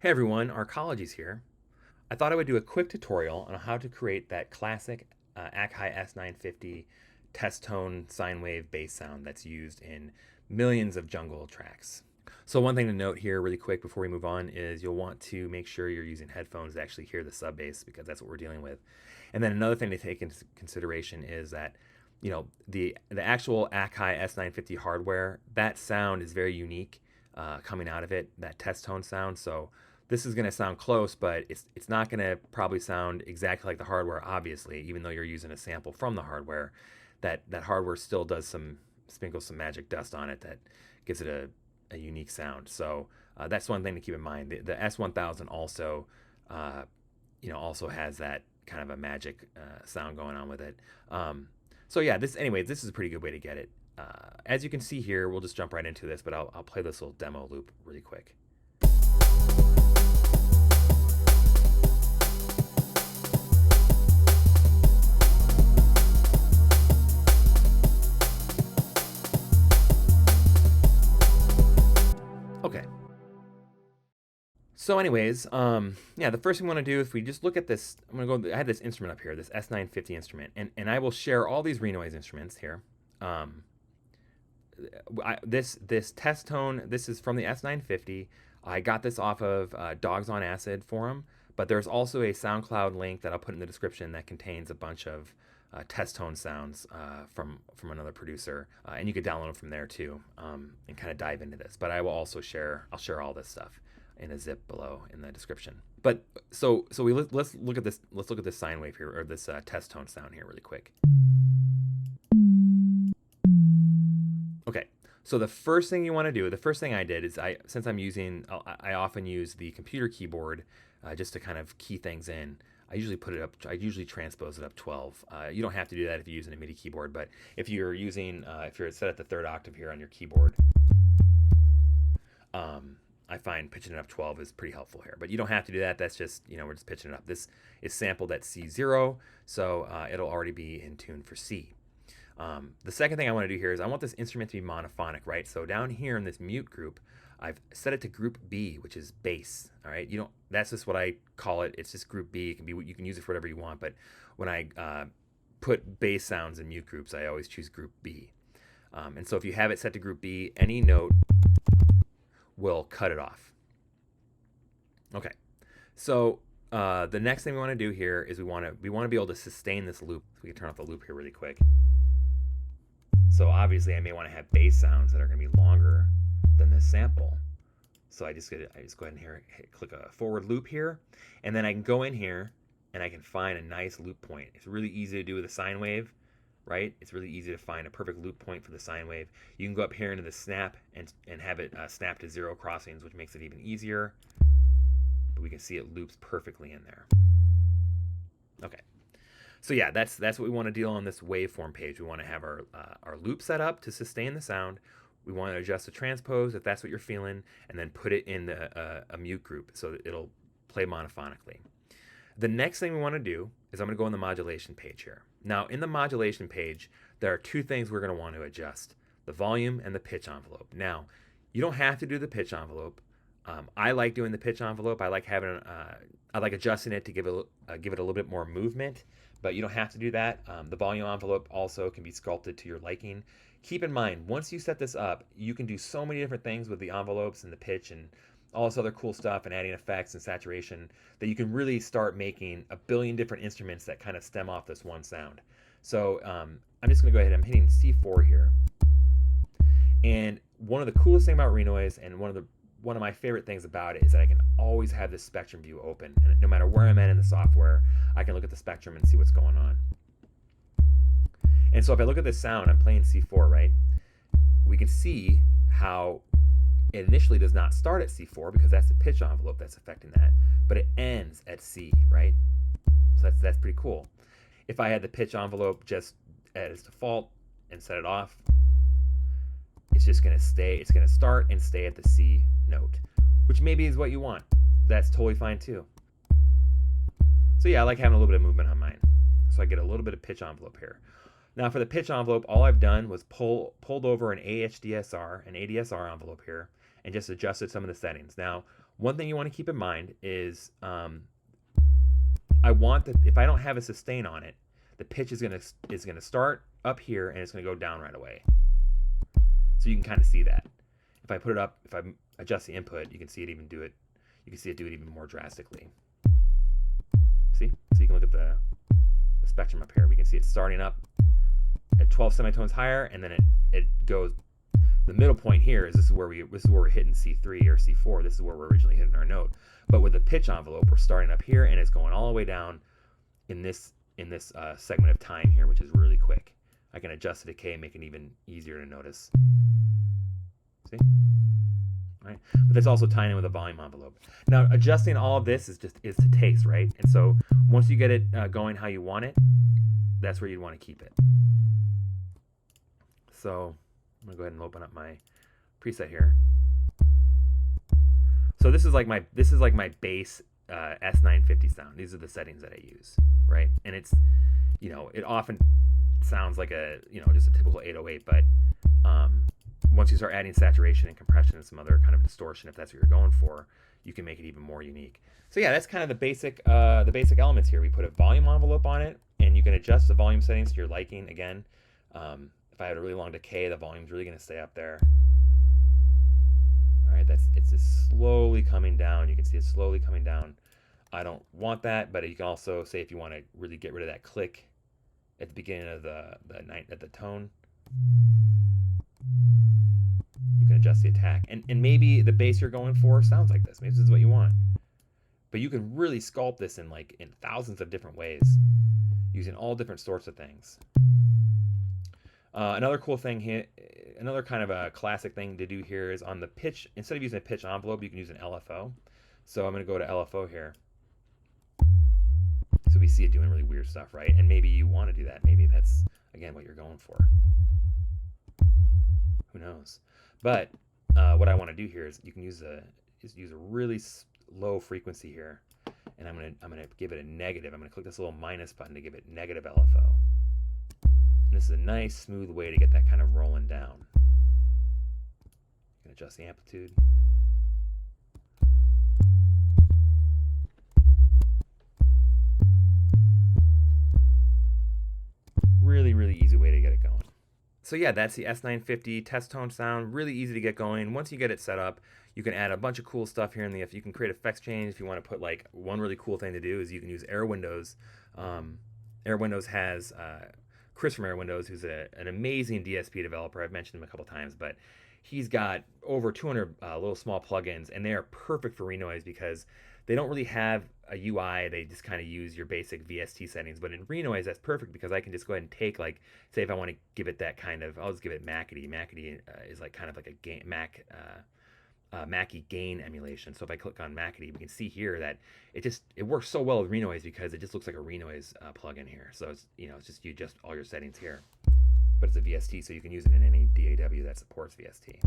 Hey everyone, Arcology's here. I thought I would do a quick tutorial on how to create that classic AKAI S950 test tone sine wave bass sound that's used in millions of jungle tracks. So one thing to note here really quick before we move on is you'll want to make sure you're using headphones to actually hear the sub bass because that's what we're dealing with. And then another thing to take into consideration is that the actual AKAI S950 hardware, that sound is very unique coming out of it, that test tone sound. So this is going to sound close, but it's not going to probably sound exactly like the hardware, obviously, even though you're using a sample from the hardware. That hardware still does sprinkle some magic dust on it that gives it a unique sound. So that's one thing to keep in mind. The S1000 also, also has that kind of a magic sound going on with it. So yeah, this is a pretty good way to get it. As you can see here, we'll just jump right into this, but I'll play this little demo loop really quick. Okay. So anyways, yeah, the first thing we want to do, if we just look at this, I have this instrument up here, this S950 instrument, and I will share all these Renoise instruments here. This test tone, this is from the S950. I got this off of Dogs on Acid forum, but there's also a SoundCloud link that I'll put in the description that contains a bunch of test tone sounds from another producer, and you could download them from there too, and kind of dive into this. But I'll share all this stuff in a zip below in the description. But let's look at this sine wave here, or this test tone sound here really quick. Okay, so the first thing you want to do, the first thing I did is I often use the computer keyboard just to kind of key things in. I usually transpose it up 12. You don't have to do that if you're using a MIDI keyboard, but if you're set at the third octave here on your keyboard, I find pitching it up 12 is pretty helpful here. But you don't have to do that. That's just, we're just pitching it up. This is sampled at C0, so it'll already be in tune for C. The second thing I want to do here is I want this instrument to be monophonic, right? So down here in this mute group, I've set it to group B, which is bass. All right, that's just what I call it. It's just group B. You can use it for whatever you want, but when I put bass sounds in mute groups, I always choose group B. And so if you have it set to group B, any note will cut it off. Okay, so the next thing we want to do here is we want to be able to sustain this loop. So we can turn off the loop here really quick. So obviously I may want to have bass sounds that are going to be longer than this sample. So I just go ahead and click a forward loop here, and then I can go in here and I can find a nice loop point. It's really easy to do with a sine wave, right? It's really easy to find a perfect loop point for the sine wave. You can go up here into the snap and have it snap to 0 crossings, which makes it even easier. But we can see it loops perfectly in there. Okay. So yeah, that's what we want to deal on this waveform page. We want to have our loop set up to sustain the sound. We want to adjust the transpose if that's what you're feeling, and then put it in a mute group so that it'll play monophonically. The next thing we want to do is I'm going to go on the modulation page here. Now in the modulation page, there are two things we're going to want to adjust: the volume and the pitch envelope. Now, you don't have to do the pitch envelope. I like doing the pitch envelope. I like adjusting it to give it a little bit more movement, but you don't have to do that. The volume envelope also can be sculpted to your liking. Keep in mind, once you set this up, you can do so many different things with the envelopes and the pitch and all this other cool stuff, and adding effects and saturation, that you can really start making a billion different instruments that kind of stem off this one sound. So I'm just going to go ahead. I'm hitting C4 here. And one of the coolest things about Renoise, and one of my favorite things about it, is that I can always have this spectrum view open, and no matter where I'm at in the software, I can look at the spectrum and see what's going on. And so if I look at this sound, I'm playing C4, right? We can see how it initially does not start at C4 because that's the pitch envelope that's affecting that, but it ends at C, right? So that's pretty cool. If I had the pitch envelope just at its default and set it off, it's just going to start and stay at the C note, which maybe is what you want. That's totally fine too. So yeah, I like having a little bit of movement on mine. So I get a little bit of pitch envelope here. Now for the pitch envelope, all I've done was pulled over an ADSR envelope here and just adjusted some of the settings. Now, One thing you want to keep in mind is I want that if I don't have a sustain on it, the pitch is gonna start up here and it's gonna go down right away. So you can kind of see that. If I put it up, if I adjust the input, you can see it even do it. You can see it do it even more drastically. See? So you can look at the spectrum up here. We can see it starting up at 12 semitones higher, and then it goes. The middle point here is this is where we're hitting C3 or C4. This is where we're originally hitting our note. But with the pitch envelope, we're starting up here and it's going all the way down in this segment of time here, which is really quick. I can adjust the decay and make it even easier to notice. See? All right. But that's also tying in with a volume envelope. Now, adjusting all of this is to taste, right? And so once you get it going how you want it, that's where you'd want to keep it. So I'm gonna go ahead and open up my preset here. So this is like my base S950 sound. These are the settings that I use, right? And it's, it often sounds like just a typical 808, but once you start adding saturation and compression and some other kind of distortion, if that's what you're going for, you can make it even more unique. So yeah, that's kind of the basic elements here. We put a volume envelope on it, and you can adjust the volume settings to your liking. Again, if I had a really long decay, the volume's really going to stay up there. All right, it's just slowly coming down. You can see it slowly coming down. I don't want that, but you can also say if you want to really get rid of that click at the beginning of the tone, you can adjust the attack. And maybe the bass you're going for sounds like this. Maybe this is what you want. But you can really sculpt this in thousands of different ways, using all different sorts of things. Another cool thing here, another kind of a classic thing to do here is on the pitch, instead of using a pitch envelope, you can use an LFO. So I'm going to go to LFO here. So we see it doing really weird stuff, right? And maybe you want to do that. Maybe that's, again, what you're going for. Who knows? But what I want to do here is you can use a really low frequency here, and I'm gonna give it a negative. I'm gonna click this little minus button to give it negative LFO. And this is a nice smooth way to get that kind of rolling down. You can adjust the amplitude. Really, really easy way to get it going. So yeah, that's the S950 test tone sound. Really easy to get going. Once you get it set up, you can add a bunch of cool stuff here in the. You can create effects change. If you want to put one really cool thing to do is you can use Air Windows. Air Windows has Chris from Air Windows, who's an amazing DSP developer. I've mentioned him a couple times, but he's got over 200 little small plugins, and they are perfect for Renoise because they don't really have a UI. They just kind of use your basic VST settings. But in Renoise, that's perfect because I can just go ahead and take, say if I want to give it that kind of, I'll just give it Macity. Macity is kind of like a Mackie gain emulation. So if I click on Macity, we can see here that it works so well with Renoise because it just looks like a Renoise plugin here. So it's it's just you adjust all your settings here, but it's a VST, so you can use it in any DAW that supports VST.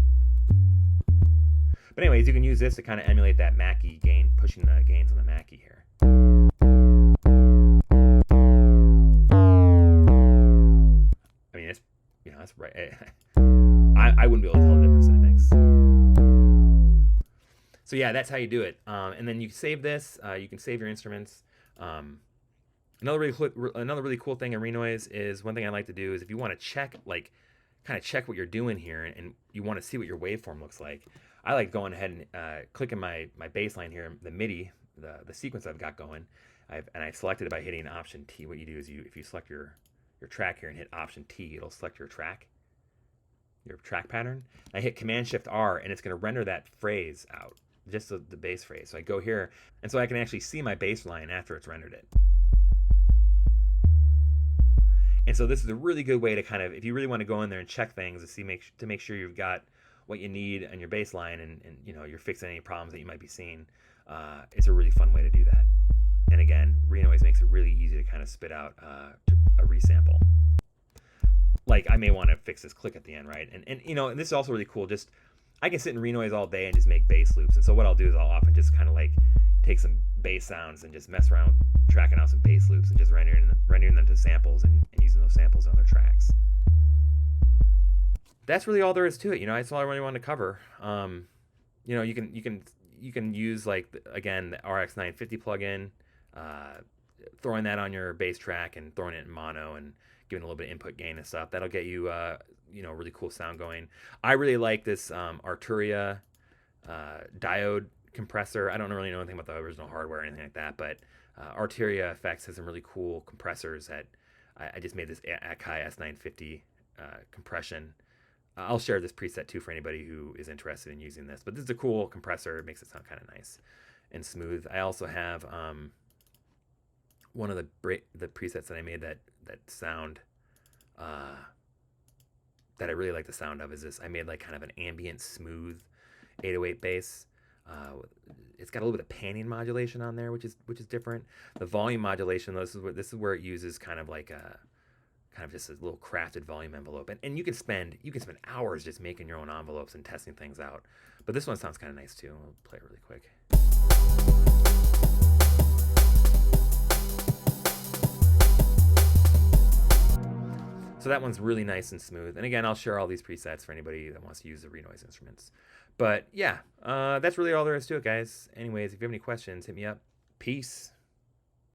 But anyways, you can use this to kind of emulate that Mackie gain, pushing the gains on the Mackie here. I mean, it's that's right. I wouldn't be able to tell the difference in a mix. So yeah, that's how you do it. And then you save this. You can save your instruments. Another really cool thing in Renoise is one thing I like to do is if you want to check kind of check what you're doing here and you want to see what your waveform looks like. I like going ahead and clicking my bass line here, the MIDI, the sequence I've got going, I selected it by hitting Option T. What you do is if you select your track here and hit Option T, it'll select your track pattern. I hit Command Shift R and it's going to render that phrase out, just the bass phrase. So I go here, and so I can actually see my bass line after it's rendered it. And so this is a really good way to kind of, if you really want to go in there and check things to make sure you've got what you need on your bass line and you're fixing any problems that you might be seeing, it's a really fun way to do that. And again, Renoise makes it really easy to kind of spit out a resample. Like I may want to fix this click at the end, right? And this is also really cool. Just I can sit in Renoise all day and just make bass loops. And so what I'll do is I'll often just kind of take some bass sounds and just mess around tracking out some bass loops and just rendering them to samples and using those samples on other tracks. That's really all there is to it. That's all I really wanted to cover. You can you can use like again the RX950 plugin, throwing that on your bass track and throwing it in mono and giving a little bit of input gain and stuff. That'll get you really cool sound going. I really like this Arturia diode compressor. I don't really know anything about the original hardware or anything like that, but Arturia Effects has some really cool compressors that I just made this AKAI S950 compression. I'll share this preset too for anybody who is interested in using this. But this is a cool compressor. It makes it sound kind of nice and smooth. I also have one of the presets that I made that sound that I really like the sound of is this. I made like kind of an ambient smooth 808 bass. It's got a little bit of panning modulation on there, which is different. The volume modulation, this is where it uses kind of like a just a little crafted volume envelope, and you can spend hours just making your own envelopes and testing things out. But this one sounds kind of nice too. I'll play it really quick. So that one's really nice and smooth. And again, I'll share all these presets for anybody that wants to use the Renoise instruments. But yeah, that's really all there is to it, guys. Anyways, if you have any questions, hit me up. Peace.